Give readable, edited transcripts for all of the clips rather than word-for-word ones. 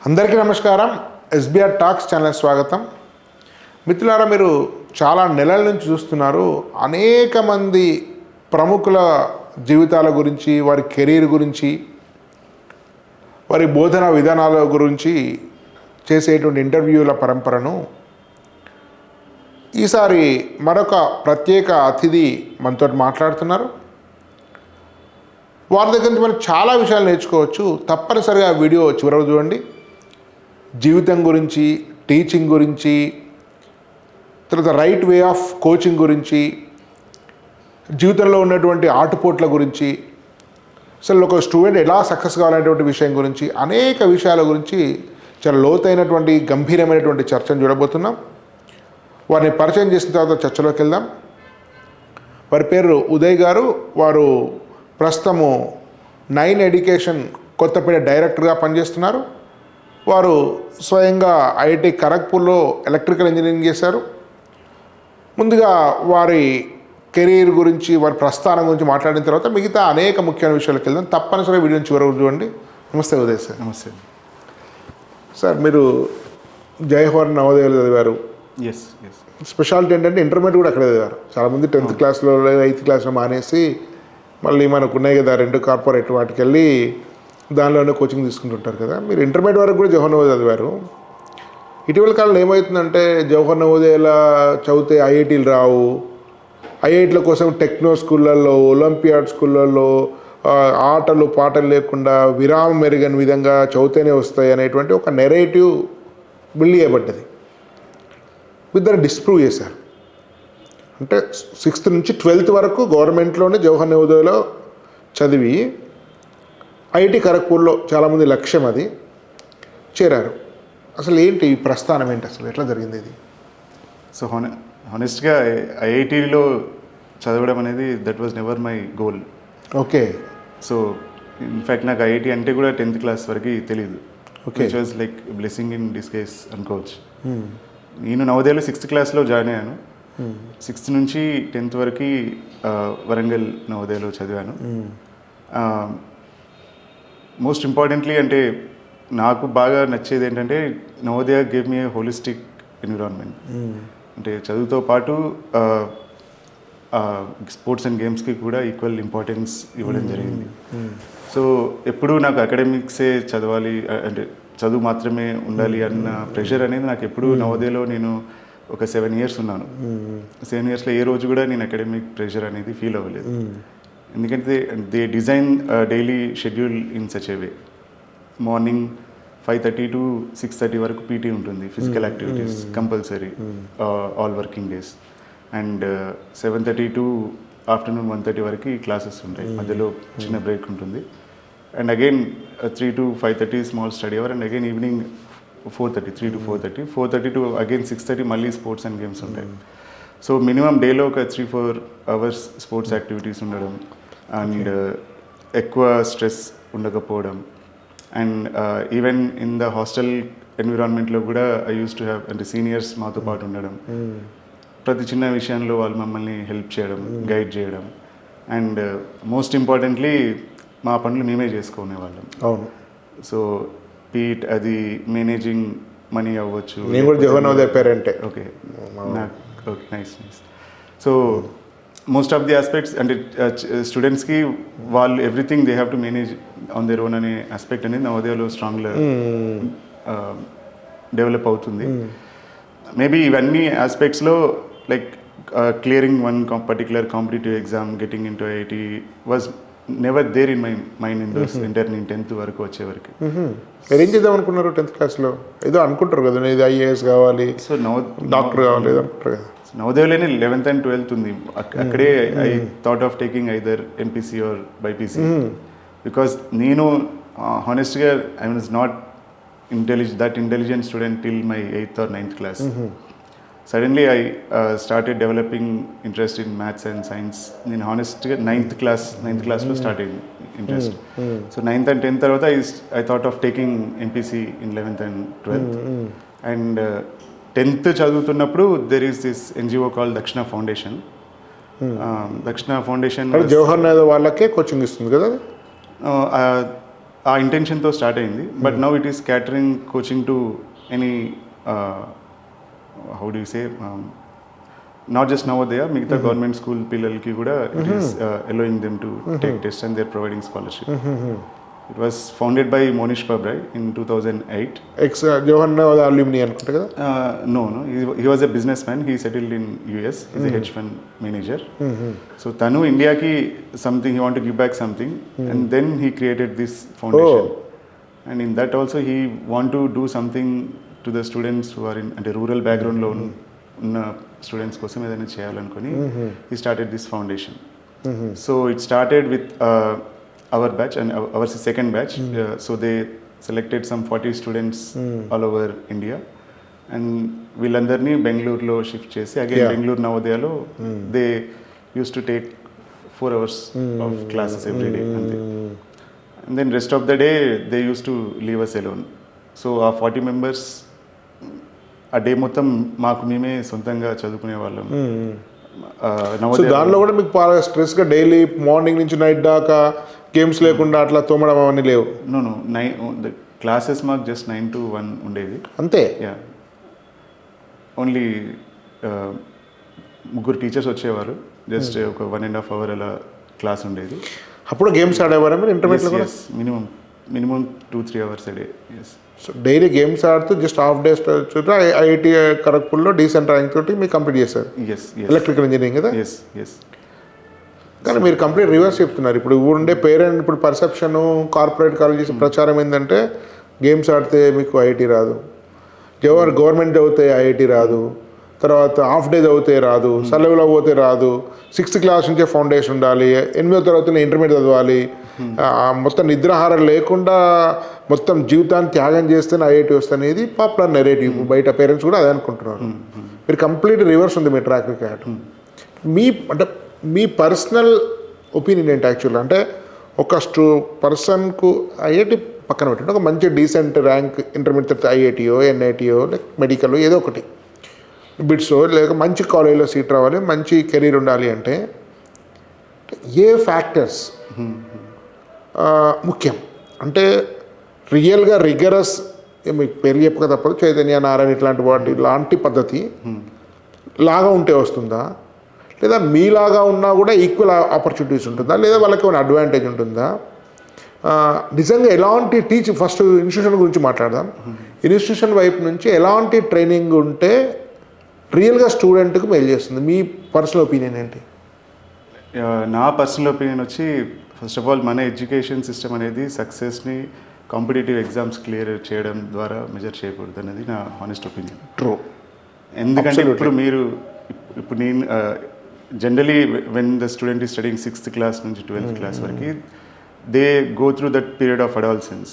అందరికీ నమస్కారం. SBR talks channel స్వాగతం. మిత్రులారా, మీరు చాలా నెలల నుంచి చూస్తున్నారు అనేక మంది ప్రముఖుల జీవితాల గురించి, వారి కెరీర్ గురించి, వారి బోధనా విధానాల గురించి చేసేటువంటి ఇంటర్వ్యూల పరంపరను ఈసారి మరొక ప్రత్యేక అతిథి మనతో మాట్లాడుతున్నారు. వారి దగ్గర నుంచి మనం చాలా విషయాలు నేర్చుకోవచ్చు. తప్పనిసరిగా వీడియో చివరకు చూడండి. జీవితం గురించి, టీచింగ్ గురించి, తర్వాత రైట్ వే ఆఫ్ కోచింగ్ గురించి, జీవితంలో ఉన్నటువంటి ఆటుపోట్ల గురించి, అసలు ఒక స్టూడెంట్ ఎలా సక్సెస్ కావాలనేటువంటి విషయం గురించి, అనేక విషయాల గురించి చాలా లోతైనటువంటి గంభీరమైనటువంటి చర్చను చూడబోతున్నాం. వారిని పరిచయం చేసిన తర్వాత చర్చలోకి వెళ్దాం. వారి పేరు ఉదయ్ గారు. వారు ప్రస్తుతము 9 ఎడ్యుకేషన్ కొత్తపేట డైరెక్టర్గా పనిచేస్తున్నారు. వారు స్వయంగా ఐఐటి ఖరగ్పూర్లో ఎలక్ట్రికల్ ఇంజనీరింగ్ చేశారు. ముందుగా వారి కెరీర్ గురించి, వారి ప్రస్థానం గురించి మాట్లాడిన తర్వాత మిగతా అనేక ముఖ్యమైన విషయాలకు వెళ్దాం. తప్పనిసరిగా వీడియో నుంచి వరకు చూడండి. నమస్తే ఉదయ్ సార్. నమస్తే సార్, మీరు జవహర్ నవోదయలో చదివారు. ఎస్ ఎస్ స్పెషాలిటీ ఏంటంటే ఇంటర్మీడియట్ కూడా అక్కడే చదివారు. చాలామంది 10th క్లాస్లో 8th క్లాస్లో మానేసి మళ్ళీ మనకు ఉన్నాయి కదా 2 కార్పొరేట్ వాటికి వెళ్ళి దానిలోనే కోచింగ్ తీసుకుంటుంటారు కదా. మీరు ఇంటర్మీడియట్ వరకు కూడా జవహర్ నవోదయ చదివారు. ఇటీవల కాలంలో ఏమవుతుందంటే జవహర్ నవోదయలా చదివితే ఐఐటీలు రావు, ఐఐటీల కోసం టెక్నో స్కూళ్ళల్లో, ఒలింపియాడ్ స్కూళ్ళల్లో ఆటలు పాటలు లేకుండా విరామం మెరుగని విధంగా చదివితేనే వస్తాయి అనేటువంటి ఒక నెరేటివ్ బిల్డ్ చేయబడ్డది. ఇద్దరు డిస్ప్రూవ్ చేశారు. అంటే 6th నుంచి 12th వరకు గవర్నమెంట్లోనే జవహర్ నవోదయలో చదివి ఐఐటి ఖరగ్పూర్లో చాలామంది లక్ష్యం అది చేరారు. అసలు ఏంటి ఈ ప్రస్థానం, ఏంటి అసలు ఎట్లా జరిగింది ఇది? సో హానెస్ట్గా ఐఐటీలో చదవడం అనేది that was never my goal. Okay. So in fact నాకు ఐఐటి అంటే కూడా 10th క్లాస్ వరకు తెలియదు. Okay. Which was like blessing in disguise అనుకోవచ్చు. నేను నవోదయలో 6th క్లాస్లో జాయిన్ అయ్యాను. 6th నుంచి 10th వరకు వరంగల్ నవోదయలో చదివాను. మోస్ట్ ఇంపార్టెంట్లీ అంటే నాకు బాగా నచ్చేది ఏంటంటే నవోదయ గేవ్ మీ ఏ హోలిస్టిక్ ఎన్విరాన్మెంట్. అంటే చదువుతో పాటు స్పోర్ట్స్ అండ్ గేమ్స్కి కూడా ఈక్వల్ ఇంపార్టెన్స్ ఇవ్వడం జరిగింది. సో ఎప్పుడూ నాకు అకాడమిక్సే చదవాలి, అంటే చదువు మాత్రమే ఉండాలి అన్న ప్రెషర్ అనేది నాకు ఎప్పుడూ నవోదయలో నేను ఒక 7 years ఉన్నాను. 7 yearsలో ఏ రోజు కూడా నేను అకాడమిక్ ప్రెషర్ అనేది ఫీల్ అవ్వలేదు. ఎందుకంటే they design daily schedule in such a way. Morning 5:30 to 6:30 వరకు పీటీ ఉంటుంది, physical activities compulsory all working days. And 7:30 to afternoon 1:30 వరకు క్లాసెస్ ఉంటాయి, మధ్యలో చిన్న బ్రేక్ ఉంటుంది. And again 3 to 5:30 small study hour. And again evening 4:30, 3 to 4:30, 4:30 to అగైన్ 6:30 మళ్ళీ sports and games ఉంటాయి. సో మినిమం డేలో ఒక 3-4 hours స్పోర్ట్స్ యాక్టివిటీస్ ఉండడం, అండ్ ఎక్కువ స్ట్రెస్ ఉండకపోవడం. And even in the hostel ఎన్విరాన్మెంట్లో కూడా ఐ యూస్ టు హ్యావ్, అంటే సీనియర్స్ మాతో పాటు ఉండడం, ప్రతి చిన్న విషయంలో వాళ్ళు మమ్మల్ని హెల్ప్ చేయడం, గైడ్ చేయడం. అండ్ మోస్ట్ ఇంపార్టెంట్లీ మా పనులు మేమే చేసుకునేవాళ్ళం. అవును. సో పీట్ అది మేనేజింగ్ మనీ అవ్వచ్చు. నేను కూడా జవహర్ నవోదయ పేరెంటే. ఓకే, నాకు okay, nice nice. So most of the aspects అంటే స్టూడెంట్స్కి వాళ్ళు everything they have to manage on their own అనే ఆస్పెక్ట్ అనేది నవోదయలో స్ట్రాంగ్గా డెవలప్ అవుతుంది. మేబీ ఇవన్నీ ఆస్పెక్ట్స్లో like clearing one particular competitive exam, getting in to IIT was never there in my mind in those inter నేను 10th వరకు వచ్చే వరకు. ఏం చేద్దాం అనుకున్నారు 10th క్లాస్లో? ఏదో అనుకుంటారు కదా, ఇది ఐఏఎస్ కావాలి, సో డాక్టర్ కావాలి ఏదో అనుకుంటారు కదా. నవోదయలోనే 11th and 12th ఉంది. అక్కడే I thought of taking either MPC or BPC. Because నేను హానెస్ట్గా I was not intelligent student till my 8th or 9th class. Suddenly I started developing interest in maths and science. నేను హానెస్ట్గా 9th క్లాస్లో start అయింది interest. So 9th and 10th తర్వాత I thought of taking MPC in 11th and 12th. And 10th చదువుతున్నప్పుడు there is this NGO call Dakshina foundation. Dakshina foundation Jawahar Navodaya వాళ్ళకే coaching ఇస్తుంది కదా. ఆ ఇంటెన్షన్తో స్టార్ట్ అయింది. But now it is catering coaching to any how do you say not just Navodaya, మిగతా government school పిల్లలకి కూడా it is allowing them to take test and they are providing scholarship. It was founded by Monish Pabrai in 2008. Jawahar Navodaya alumni అనుకుంటా కదా? No. He was a businessman. He settled in US. He's a hedge fund manager. So Tanu India ki something, he want to give back something, and then he created this foundation. And in that also he want to do something to the students who are in a rural background lo unna students kosam edaina cheyalanukoni he started this foundation. So it started with our batch and our second batch. So they selected some 40 students all over India, and వీళ్ళందరినీ బెంగళూరులో shift చేసి again Bengaluru నవోదయలో they use to take 4 hours of classes every day అంతే. And then rest of the day they use to leave us alone. So ఆ 40 members ఆ day మొత్తం మాకు మేమే సొంతంగా చదువుకునే వాళ్ళం. దానిలో కూడా మీకు బాగా స్ట్రెస్గా డైలీ మార్నింగ్ నుంచి నైట్ దాకా గేమ్స్ లేకుండా అట్లా తోమడం అవన్నీ లేవు? నో క్లాసెస్ మాకు జస్ట్ 9 to 1 ఉండేది అంతే. యా, ఓన్లీ ముగ్గురు టీచర్స్ వచ్చేవారు. జస్ట్ ఒక 1.5 hour అలా క్లాస్ ఉండేది. అప్పుడు గేమ్స్ ఆడేవారా మీరు ఇంటర్మీడియట్లో కూడా? Minimum 2-3 hours a day. Yes. So daily games ఆడుతూ జస్ట్ హాఫ్ డే ఐఐటి ఖరగ్పూర్లో డీసెంట్ ర్యాంక్ తోటి మీరు కంప్లీట్ చేశారు. ఎలక్ట్రికల్ ఇంజనీరింగ్ కదా? ఎస్. కానీ మీరు కంప్లీట్ రివర్స్ చెప్తున్నారు. ఇప్పుడు ఉండే పేరెంట్ ఇప్పుడు పర్సెప్షన్ కార్పొరేట్ కాలేజెస్ ప్రచారం ఏంటంటే గేమ్స్ ఆడితే మీకు ఐఐటి రాదు, గవర్నమెంట్ చదివితే ఐఐటి రాదు, తర్వాత హాఫ్ డే చదివితే రాదు, సెలవులో పోతే రాదు, 6th class నుంచే ఫౌండేషన్ ఉండాలి, 8వ తరగతిలో ఇంటర్మీడియట్ చదవాలి, మొత్తం నిద్రాహారం లేకుండా మొత్తం జీవితాన్ని త్యాగం చేస్తేనే ఐఐటి వస్తుంది అనేది పాపులర్ నెరేటివ్. బయట పేరెంట్స్ కూడా అదే అనుకుంటున్నారు. మీరు కంప్లీట్ రివర్స్ ఉంది మీ ట్రాక్ రికార్డ్. మీ పర్సనల్ ఒపీనియన్ ఏంటి యాక్చువల్గా? అంటే ఒక పర్సన్కు ఐఐటి పక్కన పెట్టండి, ఒక మంచి డీసెంట్ ర్యాంక్ ఇంటర్మీడియట్ ఐఐటియో ఎన్ఐటియో లేక మెడికల్ ఏదో ఒకటి బిట్సో లేక మంచి కాలేజీలో సీట్ రావాలి, మంచి కెరీర్ ఉండాలి అంటే ఏ ఫ్యాక్టర్స్ ముఖ్యం? అంటే రియల్గా రిగరస్, మీకు పేరు చెప్పక తప్పదు, చైతన్య నారాయణ ఇలాంటి పద్ధతి లాగా ఉంటే వస్తుందా, లేదా మీలాగా ఉన్నా కూడా ఈక్వల్ ఆపర్చునిటీస్ ఉంటుందా, లేదా వాళ్ళకి ఏమైనా అడ్వాంటేజ్ ఉంటుందా? నిజంగా ఎలాంటి ఫస్ట్ ఇన్స్టిట్యూషన్ గురించి మాట్లాడదాం. ఇన్స్టిట్యూషన్ వైపు నుంచి ఎలాంటి ట్రైనింగ్ ఉంటే రియల్గా స్టూడెంట్కి మెయిల్ చేస్తుంది? మీ పర్సనల్ ఒపీనియన్ ఏంటి? నా పర్సనల్ ఒపీనియన్ వచ్చి ఫస్ట్ ఆఫ్ ఆల్ మన ఎడ్యుకేషన్ సిస్టమ్ అనేది సక్సెస్ని కాంపిటేటివ్ ఎగ్జామ్స్ క్లియర్ చేయడం ద్వారా మెజర్ చేయకూడదు అనేది నా హానెస్ట్ ఒపీనియన్. ట్రూ. ఎందుకంటే ఇప్పుడు నేను generally when the student is studying 6th class నుంచి 12th class వరకు they go through that period of adolescence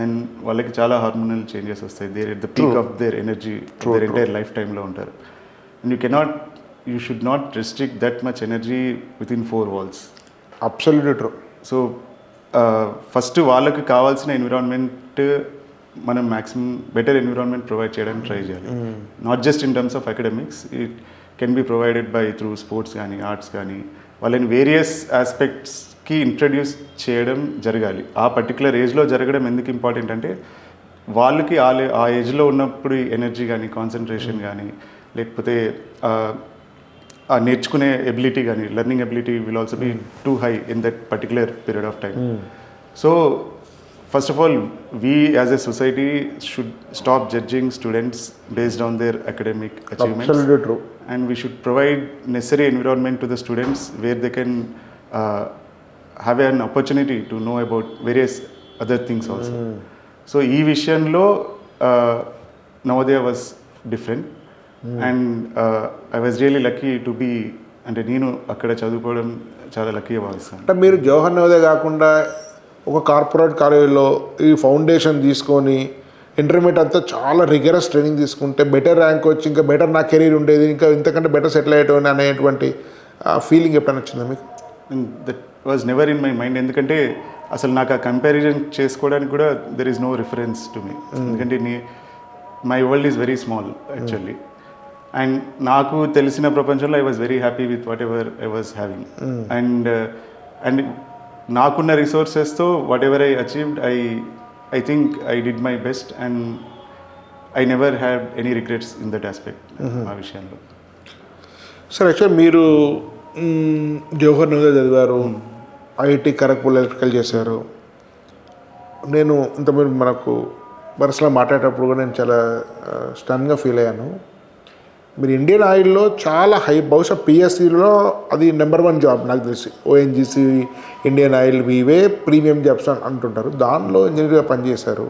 and వాళ్ళకి చాలా హార్మోనల్ చేంజెస్ వస్తాయి. They're at the peak of their energy their entire life టైంలో ఉంటారు. And you should not restrict that much energy within 4 walls. Absolutely true. So first వాళ్ళకి కావాల్సిన environment మనం maximum better environment provide చేయడానికి try చేయాలి. Not just in terms of academics, it can be provided by through sports కానీ arts కానీ వాళ్ళని various ఆస్పెక్ట్స్కి introduce చేయడం జరగాలి. ఆ పర్టికులర్ ఏజ్లో జరగడం ఎందుకు ఇంపార్టెంట్ అంటే వాళ్ళకి ఆ ఏజ్లో ఉన్నప్పుడు ఎనర్జీ కానీ కాన్సన్ట్రేషన్ కానీ లేకపోతే ఆ నేర్చుకునే ఎబిలిటీ కానీ learning ability will also be too high in that particular period of time. So first of all we as a society should stop judging students based on their academic achievements and we should provide necessary environment to the students where they can have an opportunity to know about various other things also. So ee vishayanlo Navodaya was different and I was really lucky to be అంటే నేను అక్కడ చదువుకోవడం చాలా lucky భావిస్తాను. అంటే మీరు జవహర్ నవోదయ కాకుండా ఒక కార్పొరేట్ కాలేజీలో ఈ ఫౌండేషన్ తీసుకొని ఇంటర్మీడియట్ అంతా చాలా రిగరస్ ట్రైనింగ్ తీసుకుంటే బెటర్ ర్యాంక్ వచ్చి ఇంకా బెటర్ నా కెరీర్ ఉండేది, ఇంకా ఇంతకంటే బెటర్ సెటిల్ అయ్యేటోని అనేటువంటి ఫీలింగ్ ఎప్పుడైనా వచ్చిందా మీకు? That was never in my mind. ఎందుకంటే అసలు నాకు ఆ కంపారిజన్ చేసుకోవడానికి కూడా there is no reference to me. ఎందుకంటే my world is very small actually. And నాకు తెలిసిన ప్రపంచంలో I was very happy with whatever I was having. And నాకున్న రిసోర్సెస్తో whatever I achieved I think I did my best and I never had any regrets in that aspect ఆ విషయంలో. Sir actual మీరు జవహర్ నవోదయ చదివారు, IIT Kharagpur electrical చేశారు. నేను ఇంతకుముందు మనకు వరుసలో మాట్లాడేటప్పుడు కూడా నేను చాలా స్టన్గా ఫీల్ అయ్యాను. మీరు ఇండియన్ ఆయిల్లో చాలా బహుశా పిఎస్సిలో అది నెంబర్ 1 జాబ్ నాకు తెలిసి. ఓఎన్జీసీ, ఇండియన్ ఆయిల్ ఇవే ప్రీమియం జాబ్స్ అంటుంటారు. దానిలో ఇంజనీర్గా పనిచేశారు.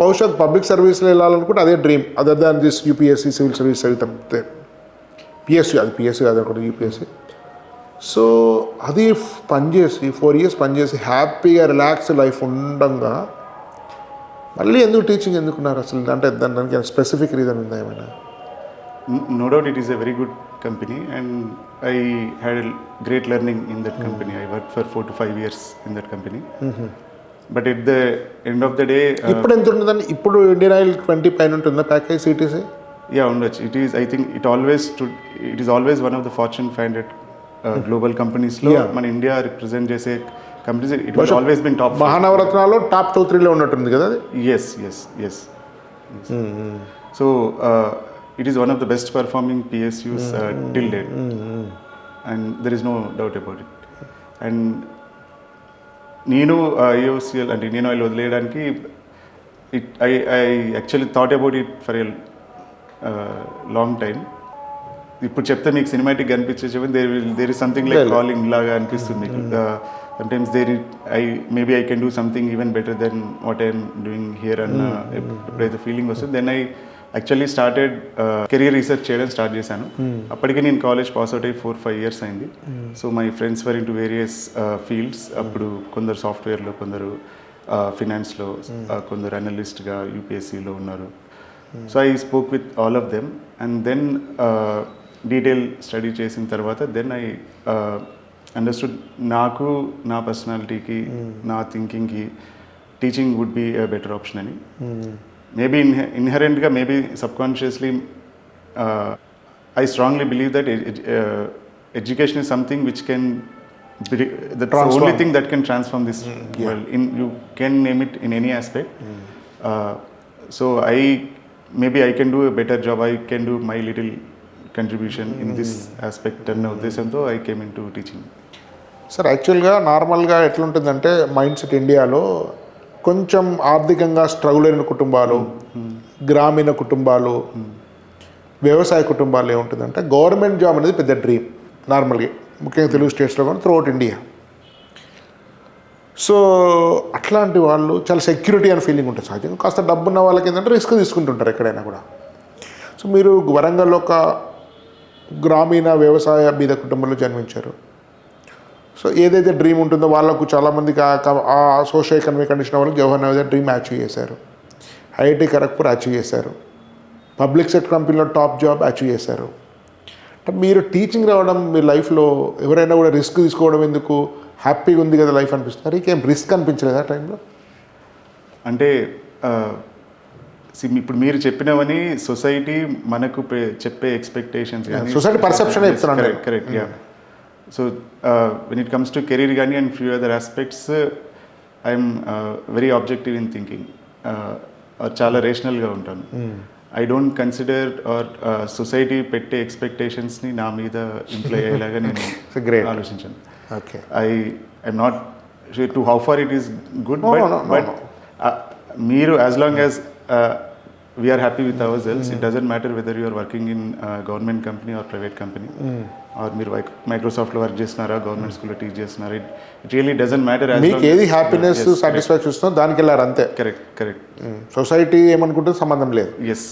బహుశా పబ్లిక్ సర్వీస్లో వెళ్ళాలనుకుంటే అదే dream, other than this UPSC civil service అవి తప్పితే. పిఎస్సీ కాదు అనుకుంటే యూపీఎస్సీ. సో అది పనిచేసి 4 years పనిచేసి హ్యాపీగా రిలాక్స్ లైఫ్ ఉండగా మళ్ళీ ఎందుకు టీచింగ్ ఎందుకున్నారు అసలు? అంటే దానికి స్పెసిఫిక్ రీజన్ ఉందా ఏమైనా? No doubt it is a very good company and I had a great learning in that company. I worked for 4 to 5 years in that company. But at the end of the day... ఇప్పుడు ఎంత ఉంటుందండి? ఇప్పుడు Indian oil 20 పైన ఉంటుందా package CTC? Yeah, ఉండొచ్చు. It is, I think it is always one of the Fortune 500 global companies లో మన India represent చేసే companies. It was always been top. మహానవరత్నాల్లో టాప్ 2-3లో ఉన్నట్టుంది కదా అది? Yes. So it is one of the best performing PSUs till date, and there is no doubt about it. And నేను IOCL అంటే ఇండియన్ ఆయిల్ వదిలేయడానికి I actually thought about it for a long time. ఇప్పుడు చెప్తే మీకు cinematic అనిపించే there is something like calling లాగా అనిపిస్తుంది మీకు. Sometimes maybe I can do something even better than what I am doing here అన్న ఎప్పుడైతే ఫీలింగ్ వస్తుంది, then I actually started career research చేయడం స్టార్ట్ చేశాను. అప్పటికి నేను కాలేజ్ పాస్ అవుట్ అయ్యి 4-5 years అయింది. So my friends were into various fields. అప్పుడు కొందరు సాఫ్ట్వేర్లో, కొందరు ఫినాన్స్లో, కొందరు అనలిస్ట్గా యూపీఎస్సీలో ఉన్నారు. So I spoke with all of them and then detail study చేసిన తర్వాత దెన్ ఐ అండర్స్టూడ్ నాకు నా పర్సనాలిటీకి, నా థింకింగ్కి teaching would be a better option అని. మేబీ ఇన్హెరెంట్గా, మేబీ సబ్కాన్షియస్లీ I strongly believe that education is something which can that's the only thing that can transform this world. You can name it in any aspect. So I can do a better job. I can do my little contribution in this aspect అన్న ఉద్దేశంతో I came into teaching. Sir యాక్చువల్గా నార్మల్గా ఎట్లుంటుందంటే mind set ఇండియాలో కొంచెం ఆర్థికంగా struggle అయిన కుటుంబాలు, గ్రామీణ కుటుంబాలు, వ్యవసాయ కుటుంబాలు ఏముంటుందంటే గవర్నమెంట్ జాబ్ అనేది పెద్ద డ్రీమ్ నార్మల్గా, ముఖ్యంగా తెలుగు స్టేట్స్లో కానీ త్రూఅవుట్ ఇండియా. సో అట్లాంటి వాళ్ళు చాలా సెక్యూరిటీ అనే ఫీలింగ్ ఉంటుంది సహజంగా. కాస్త డబ్బున్న వాళ్ళకి ఏంటంటే రిస్క్ తీసుకుంటుంటారు ఎక్కడైనా కూడా. సో మీరు వరంగల్లో ఒక గ్రామీణ వ్యవసాయ బీద కుటుంబంలో జన్మించారు. సో ఏదైతే డ్రీమ్ ఉంటుందో వాళ్ళకు చాలామందికి ఆ సోషల్ ఎకనామిక్ కండిషన్ వాళ్ళకి జవహర్ నవోదయ డ్రీమ్ అచీవ్ చేశారు. ఐఐటి ఖరగ్పూర్ అచీవ్ చేశారు. పబ్లిక్ సెక్టర్ కంపెనీలో టాప్ జాబ్ అచీవ్ చేశారు. అంటే మీరు టీచింగ్ రావడం మీ లైఫ్లో ఎవరైనా కూడా రిస్క్ తీసుకోవడం ఎందుకు, హ్యాపీగా ఉంది కదా లైఫ్ అనిపిస్తుంది. ఇంకేం రిస్క్ అనిపించలేదు ఆ టైంలో? అంటే ఇప్పుడు మీరు చెప్పినవని సొసైటీ మనకు చెప్పే ఎక్స్పెక్టేషన్స్, సొసైటీ పర్సెప్షన్ చెప్తున్నాను. Correct. Yeah. So when it comes to career కానీ and few other aspects I'm very objective in thinking. చాలా రేషనల్గా ఉంటాను. I don't consider our society పెట్టే ఎక్స్పెక్టేషన్స్ని నా మీద ఇంప్లై అయ్యేలాగా నేను ఆలోచించాను. I'm not sure to how far it is good, but మీరు as long as we're happy with ourselves, it doesn't matter whether you're working in government company or private company, are మీరు మైక్రోసాఫ్ట్లో work చేస్తున్నారా, government స్కూల్లో teach చేస్తున్నారా, it really doesn't matter. మీకు ఏది happiness satisfaction ఇస్తుందో దానికి వెళ్ళారు అంతే. కరెక్ట్. సొసైటీ ఏమనుకుంటే సంబంధం లేదు. ఎస్.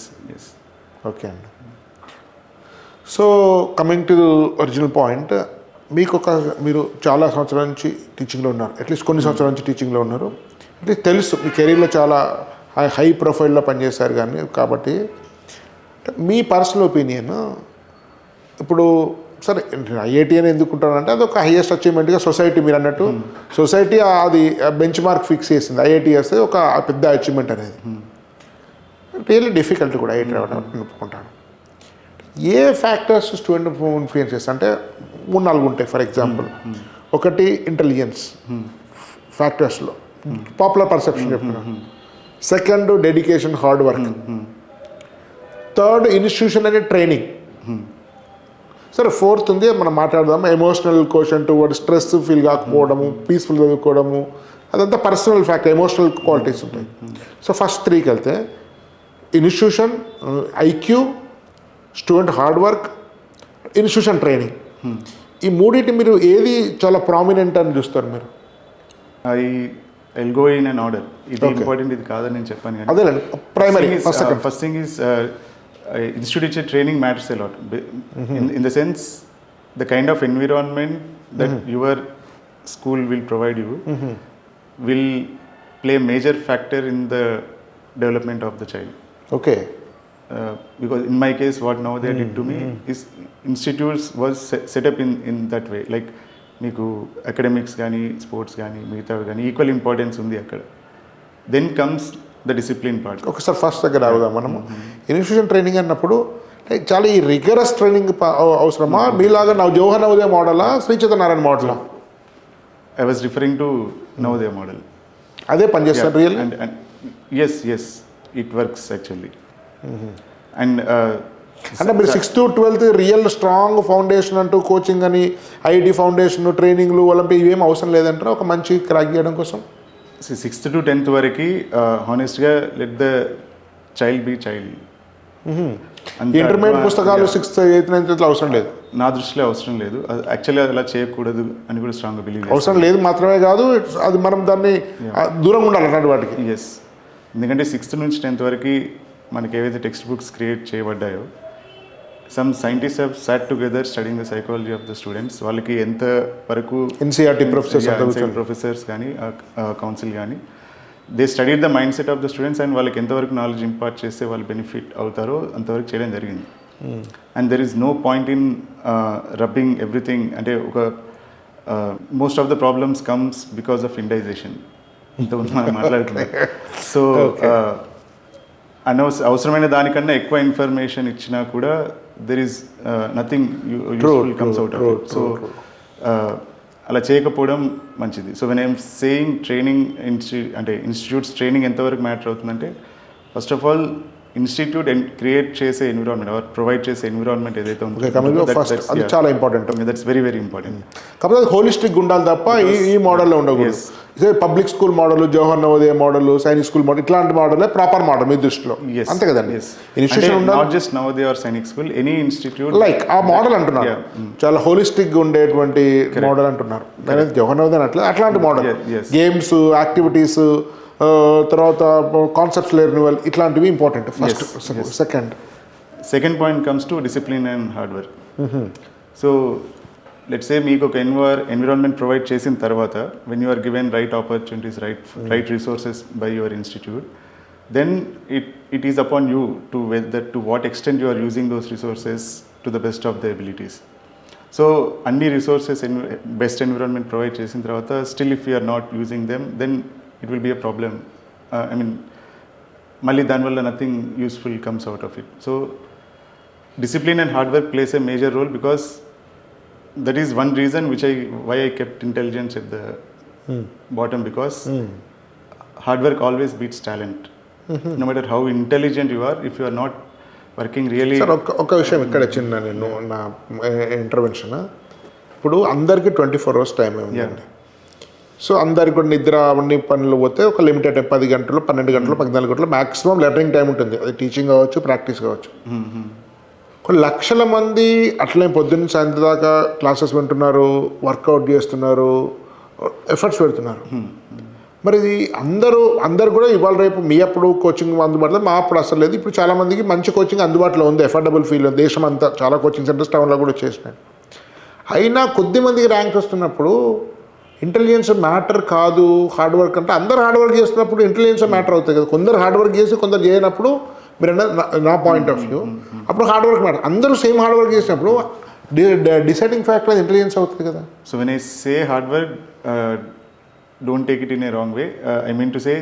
ఓకే అండి. So coming to original point, మీరు చాలా సంవత్సరాల నుంచి టీచింగ్లో ఉన్నారు, అట్లీస్ట్ కొన్ని సంవత్సరాల నుంచి టీచింగ్లో ఉన్నారు. అంటే తెలుసు మీ కెరీర్లో చాలా హై ప్రొఫైల్లో పనిచేశారు కానీ, కాబట్టి మీ పర్సనల్ ఒపీనియన్ ఇప్పుడు సరే ఐఐటి అని ఎందుకుంటానంటే అదొక హైయెస్ట్ అచీవ్మెంట్గా సొసైటీ, మీరు అన్నట్టు సొసైటీ అది బెంచ్ మార్క్ ఫిక్స్ చేసింది. ఐఐటి చేస్తే ఒక పెద్ద అచీవ్మెంట్ అనేది. రియల్లీ డిఫికల్ట్ కూడా ఐఐటి రావడం ఒప్పుకుంటాను. ఏ ఫ్యాక్టర్స్ స్టూడెంట్ ఇన్ఫ్లుయెన్స్ చేస్తా అంటే 3-4 ఉంటాయి. ఫర్ ఎగ్జాంపుల్ ఒకటి ఇంటెలిజెన్స్ ఫ్యాక్టర్స్లో పాపులర్ పర్సెప్షన్ చెప్తున్నాను. Second dedication, hard work. Third institution అనే ట్రైనింగ్. సరే ఫోర్త్ ఉంది మనం మాట్లాడదాం, emotional caution toward stress feel కాకపోవడము, పీస్ఫుల్ చదువుకోవడము, అదంతా పర్సనల్ ఫ్యాక్టర్, ఎమోషనల్ క్వాలిటీస్ ఉంటాయి. సో ఫస్ట్ 3కి వెళ్తే institution, IQ, student hard work, institution training. ఈ మూడింటి మీరు ఏది చాలా ప్రామినెంట్ అని చూస్తారు మీరు? I'll go in an order. ఇది ఇంపార్టెంట్, ఇది కాదని నేను చెప్పాను కానీ అదేలేండి. Primary first thing is institute ఇచ్చే training matters a lot. In the sense, the kind of environment that your school will provide you will play a major factor in the development of the child. Okay. Because in my case, what now they did to me is institutes was set up in that way. Like మీకు academics కానీ sports కానీ మిగతావి కానీ equal importance ఉంది అక్కడ. Then comes the discipline part. ఒకసారి first దగ్గర అవుదాం మనము. ఇన్స్టిట్యూషన్ ట్రైనింగ్ అన్నప్పుడు చాలా ఈ రిగరస్ ట్రైనింగ్ అవసరమా? మీలాగా జవహర్ నవోదయ మోడలా, శ్రీ చైతన్యనారాయణ మోడలా? I was referring to Navodaya model. అదే పనిచేస్తారు real? Yes it works actually. And అంటే మీరు 6th to 12th real strong foundation అంటూ కోచింగ్ అని, ఐఐటి ఫౌండేషన్, ట్రైనింగ్లు, ఒలింపిక్ ఇవేం అవసరం లేదంటారా ఒక మంచి క్రాక్ చేయడం కోసం? 6th to 10th వరకు హానెస్ట్గా let the child be child. Intermediate పుస్తకాలు 6th, 8th, 9th అవసరం లేదు నా దృష్టిలో. అవసరం లేదు యాక్చువల్లీ, అలా చేయకూడదు అని కూడా స్ట్రాంగ్గా బిలీవ్. అవసరం లేదు మాత్రమే కాదు, అది మనం దాన్ని దూరంగా ఉండాలి అలాంటి వాటికి. ఎస్, ఎందుకంటే 6th నుంచి 10th వరకు మనకి ఏవైతే టెక్స్ట్ బుక్స్ క్రియేట్ చేయబడ్డాయో, some scientist have sat together studying the psychology of the students. వాళ్ళకి ఎంత వరకు ఎన్సీఆర్టీ ప్రొఫెసర్స్ కానీ కౌన్సిల్ కానీ they studied the mindset of the students and వాళ్ళకి ఎంతవరకు నాలెడ్జ్ ఇంపార్ట్ చేస్తే వాళ్ళు బెనిఫిట్ అవుతారో అంతవరకు చేయడం జరిగింది. And there is no point in rubbing everything. అంటే ఒక most of the problems comes because of indigestion. ఇంతకుముందు మనం మాట్లాడుతున్నాం. సో అవసరమైన దానికన్నా ఎక్కువ ఇన్ఫర్మేషన్ ఇచ్చినా కూడా there is nothing useful comes out of it. So అలా చేయకపోవడం మంచిది. So when I'm saying training అంటే ఇన్స్టిట్యూట్స్ ట్రైనింగ్ ఎంతవరకు మ్యాటర్ అవుతుందంటే, first of all institute create చేసే ఎన్విరాన్మెంట్ ఆర్ ప్రొవైడ్ చేసే ఎన్విరాన్మెంట్ ఏదైతే ఉందో చాలా important. That's very very important. కాకపోతే హోలిస్టిక్ ఉండాలి తప్ప ఈ మోడల్లో ఉండకూడదు. Public school model, Jawahar Navodaya model, Sainik school model, ఇట్లాంటి మోడల్ ప్రాపర్ మోడల్ మీ దృష్టిలో అంతే కదండి? Institution not just Navodaya or Sainik school, any institute like ఆ మోడల్ అంటున్నారు. చాలా హోలిస్టిక్ ఉండేటువంటి మోడల్ అంటున్నారు. నేనైతే జవహర్ నవోదయ అట్లాంటి మోడల్, గేమ్స్, యాక్టివిటీస్, తర్వాత కాన్సెప్ట్స్ లెర్నివల్, ఇట్లాంటివి important. First. Second point comes to discipline and hard work. So let's say మీకు ఒక ఎన్విరాన్మెంట్ ప్రొవైడ్ చేసిన తర్వాత, when you are given right opportunities, right resources by your institute, then it is upon you to whether to what extent you are using those resources to the best of their abilities. So అన్ని resources best environment provide చేసిన తర్వాత still if you are not using them, then it will be a problem. I mean మళ్ళీ దానివల్ల nothing useful comes out of it. So discipline and hard work plays a major role, because that is one reason why I kept intelligence at the bottom, because hard work always beats talent. No matter how intelligent you are, if you are not working really. Sir ఒక విషయం ఇక్కడ చిన్న నేను నా intervention. ఇప్పుడు అందరికీ 24 hours time ఉందండి. So అందరికి కూడా నిద్ర అవన్నీ పనులు పోతే ఒక లిమిటెడ్ 10 గంటలు, 12 గంటలు, 14 గంటలు మ్యాక్సిమం లెర్నింగ్ టైం ఉంటుంది. అది టీచింగ్ కావచ్చు, ప్రాక్టీస్ కావచ్చు. కొన్ని లక్షల మంది అట్లే పొద్దున్న సాయంత్రం దాకా క్లాసెస్ వింటున్నారు, వర్కౌట్ చేస్తున్నారు, ఎఫర్ట్స్ పెడుతున్నారు. మరి ఇది అందరు కూడా ఇవాళ రేపు మీ అప్పుడు కోచింగ్ అందుబాటులో, మా అప్పుడు అసలు లేదు. ఇప్పుడు చాలామందికి మంచి కోచింగ్ అందుబాటులో ఉంది, ఎఫర్డబుల్ ఫీల్ ఉంది. దేశం అంతా చాలా కోచింగ్ సెంటర్స్ టౌన్లో కూడా వచ్చేసినాయి. అయినా కొద్ది మందికి ర్యాంక్ వస్తున్నప్పుడు ఇంటెలిజెన్స్ మ్యాటర్ కాదు, హార్డ్ వర్క్ అంటే అందరు హార్డ్ వర్క్ చేస్తున్నప్పుడు ఇంటెలిజెన్స్ మ్యాటర్ అవుతుంది కదా. కొందరు హార్డ్ వర్క్ చేసి కొందరు చేయనప్పుడు, మీరు నా పాయింట్ ఆఫ్ వ్యూ, అప్పుడు హార్డ్ వర్క్ మ్యాటర్. అందరూ సేమ్ హార్డ్ వర్క్ చేసినప్పుడు డిసైడింగ్ ఫ్యాక్టర్ అది ఇంటెలిజెన్స్ అవుతుంది కదా. So when I say hard work, don't take it in a wrong way. I mean to say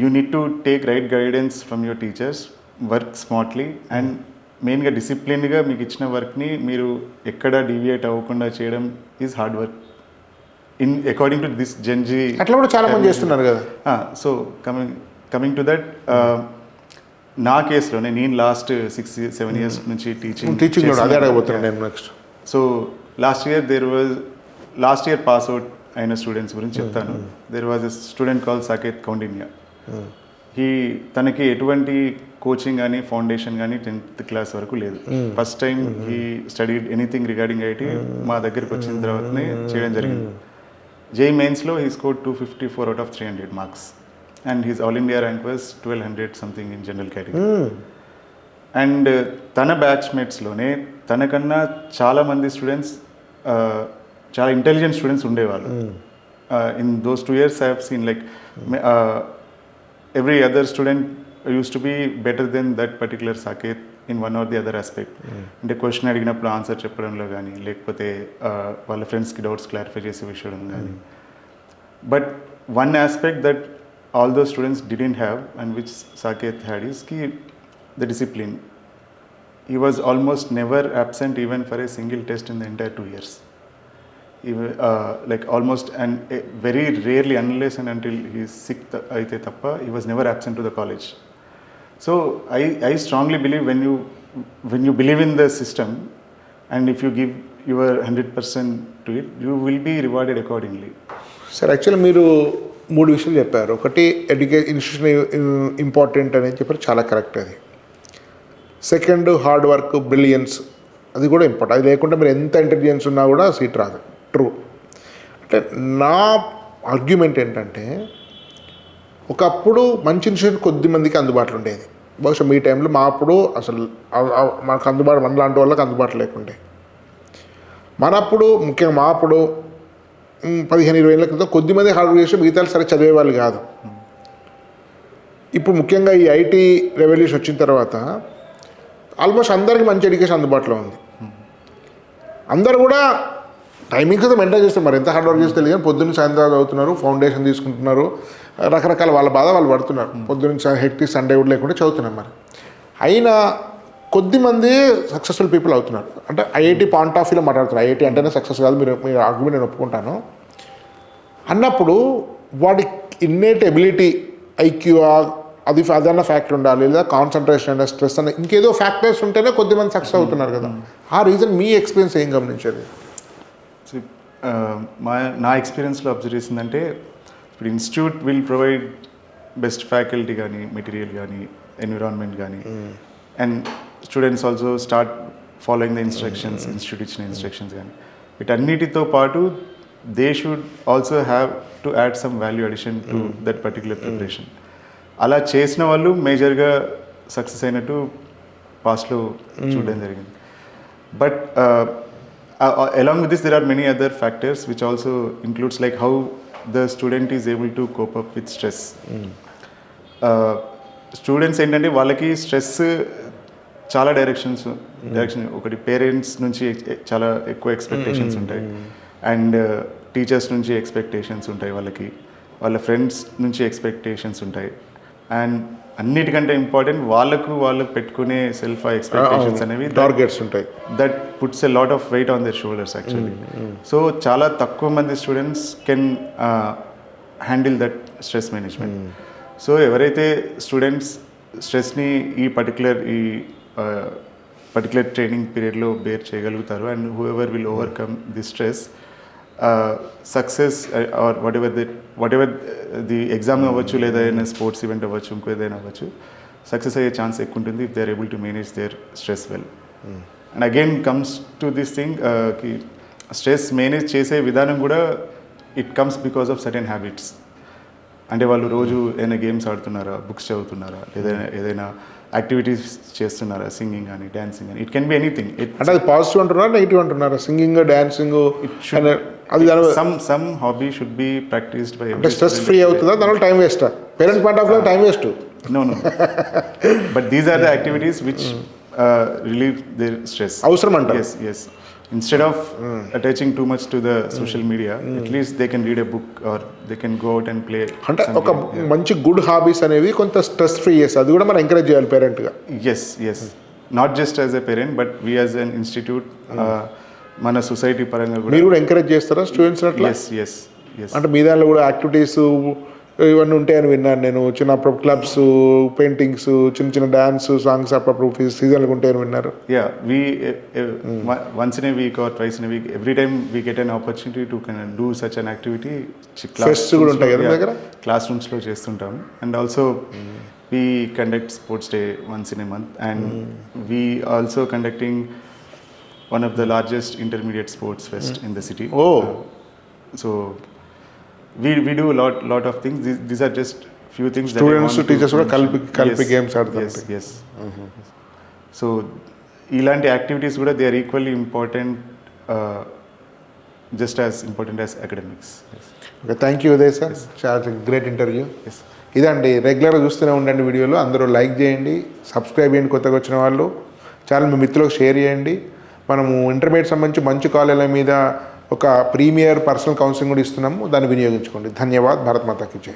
you need to take right guidance from your teachers, work smartly, and మెయిన్గా డిసిప్లిన్గా మీకు ఇచ్చిన వర్క్ని మీరు ఎక్కడ deviate అవ్వకుండా చేయడం is hard work. According to this Gen Z అట్లా కూడా చాలా మంది చేస్తున్నారు కదా. సో కమింగ్ టు దట్, నా కేసులోనే నేను లాస్ట్ 6-7 years నుంచి టీచింగ్ అదే అడగబోతున్నాను నేను next. So last year pass out అయిన స్టూడెంట్స్ గురించి చెప్తాను. There was a student call Saketh Kaundinya. తనకి ఎటువంటి కోచింగ్ కానీ ఫౌండేషన్ కానీ 10th class వరకు లేదు. First time he studied anything regarding IT మా దగ్గరికి వచ్చిన తర్వాతనే చేయడం జరిగింది. JEE-Mainsలో he scored 254 out of 300 marks and his all India rank was 1200 something in general category. And తన బ్యాచ్మేట్స్లోనే తనకన్నా చాలామంది స్టూడెంట్స్, చాలా ఇంటెలిజెంట్ స్టూడెంట్స్ ఉండేవాళ్ళు. In those 2 years I have seen like every other student used to be better than that particular Saket in one or the other aspect. అంటే question అడిగినప్పుడు answer చెప్పడంలో కానీ, లేకపోతే వాళ్ళ ఫ్రెండ్స్కి డౌట్స్ క్లారిఫై చేసే విషయం కానీ. But one aspect that all those students didn't have and which Saket had is the discipline. He was almost never absent even for a single test in the entire 2 years. Like almost, and very rarely, unless and until he is sick aithe tappa, he was never absent to the college. So I strongly believe when you believe in the system and if you give your 100% to it, you will be rewarded accordingly. Sir, actually మీరు 3 విషయాలు చెప్పారు. ఒకటి institution important అనేది చెప్పారు, చాలా correct అది. Second hard work, brilliance, అది కూడా ఇంపార్టెంట్. అది లేకుండా మీరు ఎంత ఇంటెలిజెన్స్ ఉన్నా కూడా సీట్ రాదు. ట్రూ. అంటే నా ఆర్గ్యుమెంట్ ఏంటంటే, ఒకప్పుడు మంచి ఇన్స్టిట్యూషన్ కొద్ది మందికి అందుబాటులో ఉండేది. బహుశా మీ టైంలో, మా అప్పుడు అసలు మనకు అందుబాటు, మన లాంటి వాళ్ళకి అందుబాటు లేకుండే. మనప్పుడు ముఖ్యంగా మా అప్పుడు 15-20 ఏళ్ళ క్రితం కొద్దిమంది హార్డ్ వర్క్ చేసి మిగతా సరే చదివేవాళ్ళు కాదు. ఇప్పుడు ముఖ్యంగా ఈ ఐటీ రెవల్యూషన్ వచ్చిన తర్వాత ఆల్మోస్ట్ అందరికీ మంచి ఎడ్యుకేషన్ అందుబాటులో ఉంది. అందరూ కూడా టైమింగ్స్ అయితే మెయింటైన్ చేస్తారు. మరి ఎంత హార్డ్ వర్క్ చేస్తే తెలియదు, పొద్దున్న సాయంత్రం చదువుతున్నారు, ఫౌండేషన్ తీసుకుంటున్నారు, రకరకాల వాళ్ళ బాధ వాళ్ళు పడుతున్నారు. పొద్దున్న హెక్టిక్ సండే కూడా లేకుండా చదువుతున్నారు. మరి అయినా కొద్దిమంది సక్సెస్ఫుల్ పీపుల్ అవుతున్నారు. అంటే ఐఐటి పాయింట్ ఆఫ్ వ్యూలో మాట్లాడుతున్నారు. ఐఐటి అంటేనే సక్సెస్ కాదు, మీరు ఆర్గ్యుమెంట్ నేను ఒప్పుకుంటాను అన్నప్పుడు, వాడి ఇన్నేట్ ఎబిలిటీ, ఐక్యూ, అదన్న ఫ్యాక్టర్ ఉండాలి, లేదా కాన్సన్ట్రేషన్ అనే స్ట్రెస్ అనే ఇంకేదో ఫ్యాక్టర్స్ ఉంటేనే కొద్దిమంది సక్సెస్ అవుతున్నారు కదా. ఆ రీజన్ మీ ఎక్స్పీరియన్స్ ఏం గమనించేది? నా ఎక్స్పీరియన్స్లో అబ్జర్వ్ చేసిందంటే, ఇప్పుడు institute will provide best faculty కానీ, మెటీరియల్ కానీ, ఎన్విరాన్మెంట్ కానీ, and students also start following the instructions, institute ఇచ్చిన ఇన్స్ట్రక్షన్స్ కానీ, వీటన్నిటితో పాటు they should also have to add some value addition to that particular preparation. అలా చేసిన వాళ్ళు మేజర్గా సక్సెస్ అయినట్టు పాస్ట్లో చూడడం జరిగింది. But along with this, there are many other factors which also includes like how the student is able to cope up with stress. Students ఏంటంటే వాళ్ళకి స్ట్రెస్ చాలా డైరెక్షన్ ఒకటి పేరెంట్స్ నుంచి చాలా ఎక్కువ ఎక్స్పెక్టేషన్స్ ఉంటాయి, అండ్ టీచర్స్ నుంచి ఎక్స్పెక్టేషన్స్ ఉంటాయి, వాళ్ళ ఫ్రెండ్స్ నుంచి ఎక్స్పెక్టేషన్స్ ఉంటాయి, అండ్ అన్నిటికంటే ఇంపార్టెంట్ వాళ్ళు పెట్టుకునే సెల్ఫ్ ఎక్స్పెక్టేషన్స్ అనేవి టార్గెట్స్ ఉంటాయి. That puts a lot of weight on their shoulders actually. So చాలా తక్కువ మంది students can handle that stress management. So ఎవరైతే స్టూడెంట్స్ స్ట్రెస్ని ఈ పర్టికులర్ ట్రైనింగ్ పీరియడ్లో బేర్ చేయగలుగుతారు, and who ever will overcome the stress, success or what ever the exam అవ్వచ్చు, లేదా ఏదైనా స్పోర్ట్స్ ఈవెంట్ అవ్వచ్చు, ఇంకో ఏదైనా అవ్వచ్చు, సక్సెస్ అయ్యే ఛాన్స్ ఎక్కువ ఉంటుంది if they are able to manage their stress well. And again comes to this thing, కి స్ట్రెస్ మేనేజ్ చేసే విధానం కూడా it comes because of certain habits. అంటే వాళ్ళు రోజు ఏదైనా గేమ్స్ ఆడుతున్నారా, బుక్స్ చదువుతున్నారా, లేదా ఏదైనా యాక్టివిటీస్ చేస్తున్నారా, సింగింగ్ కానీ, డాన్సింగ్ కానీ, ఇట్ కెన్ బి ఎనీథింగ్. అంటే అది పాజిటివ్ అంటున్నారా, నెగిటివ్ అంటున్నారా? సింగింగ్, డాన్సింగ్, అది some hobby should be practised by. అంటే స్ట్రెస్ ఫ్రీ అవుతుందా? దానివల్ల time waste? Parents point of view time waste? No. But these are the activities which relieve their stress. అవసరం అంటారు? Yes. Instead of attaching too much to the social media, at least they can read a book or they can go out and play. అంటే ఒక మంచి good hobbies అనేవి కొంత stress free చేస్తాయి, అది కూడా మనం ఎంకరేజ్ చేయాలి పేరెంట్గా. Yes. Not just as a parent, but we as an institute, మన సొసైటీ పరంగా కూడా మీరు కూడా ఎంకరేజ్ చేస్తారా స్టూడెంట్స్ అట్లా? Yes yes yes. అంటే మీ దానిలో కూడా యాక్టివిటీస్ ఇవన్నీ ఉంటాయని విన్నాను నేను. చిన్నప్పుడు క్లబ్స్, పెయింటింగ్స్, చిన్న చిన్న డాన్స్, సాంగ్స్ అప్పుడప్పుడు సీజన్లు ఉంటాయని విన్నారు. Yeah, we once in a week or twice in a week, every time we get an opportunity to do such an activity. Pest కూడా ఉంటాయి కదా దగ్గర? క్లాస్ రూమ్స్లో చేస్తుంటాము. And also we conduct sports day once in a month, and we also conducting one of the largest intermediate sports fest in the city. Oh. So we do a lot of things. These are just few things students that I want teachers కూడా కలిపి Yes, games ఆడుతారు. yes. So ఇలాంటి activities కూడా they are equally important, just as important as academics. Okay, thank you Uday sir, చాలా great interview. Yes. ఇదండి, రెగ్యులర్గా చూస్తూనే ఉండండి వీడియోలు. అందరూ లైక్ చేయండి, సబ్స్క్రైబ్ చేయండి కొత్తగా వచ్చిన వాళ్ళు. ఛానల్ మీ మిత్రులకు షేర్ చేయండి. మనము ఇంటర్మీడియట్ సంబంధించి మంచి కాలేజీల మీద ఒక ప్రీమియర్ పర్సనల్ కౌన్సిలింగ్ కూడా ఇస్తున్నాము, దాన్ని వినియోగించుకోండి. ధన్యవాద్. భారత్ మాతాకి జై.